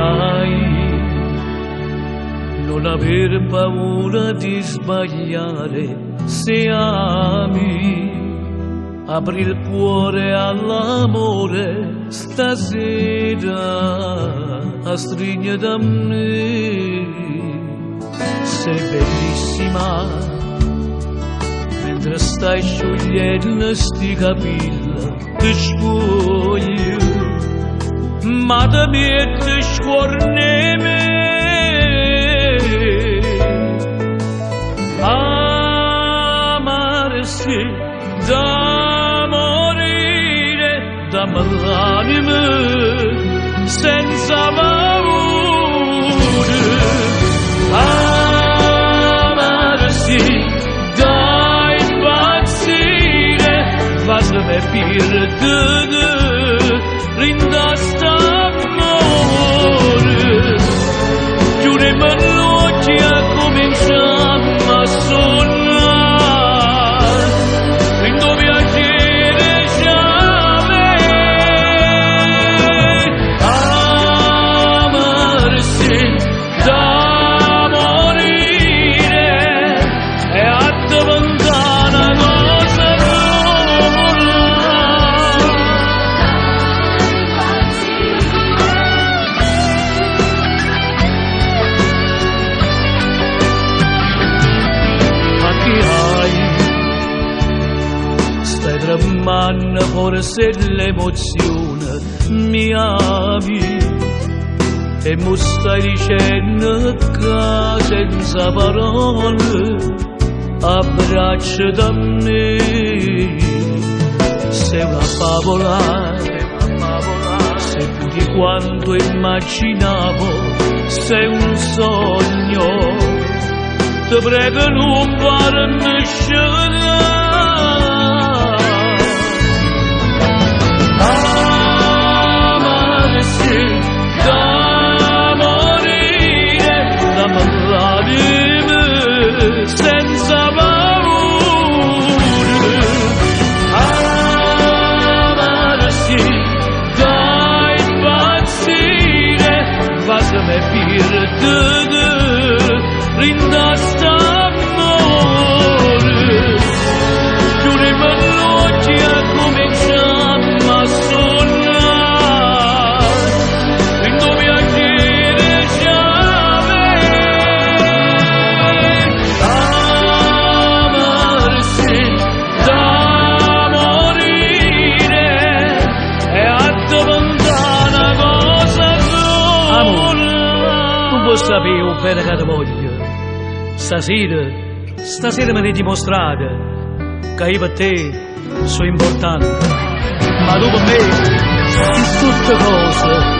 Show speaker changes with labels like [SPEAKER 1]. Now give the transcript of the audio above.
[SPEAKER 1] capirai, non aver paura di sbagliare se ami. Apri il cuore all'amore stasera, stringe da me. Sei bellissima, mentre stai sciogliendo sti capelli, ti sfoglio, ma da me ti scorne me. Amarsi da morire, dammi l'anima senza paura. Amarsi da impazzire, fatemi perdere, rinda st'amore. Chiudimi l'occhi e cominciamo a sonnare, rindo piacere già amarsi da morire e a diventare una cosa nuova. Stai tremando, forse l'emozione mi ami e mi stai dicendo che senza parole abbraccia da me. Sei una favola, sei più di quanto immaginavo, sei un sogno. Ti prego non farmi scegliere. Amarsi da morire, dammi l'anima senza paura. Amarsi da impazzire, fatemi perdere, rinda st'amore. Chiudimi l'occhi e cominciamo a sonnare, rindo piacere già amarsi da morire e a diventare una cosa nuova.
[SPEAKER 2] Tu puoi sapere un bene che ti voglio. Stasera mi hai dimostrato che io per te sono importante, ma tu per me sei tutte cose.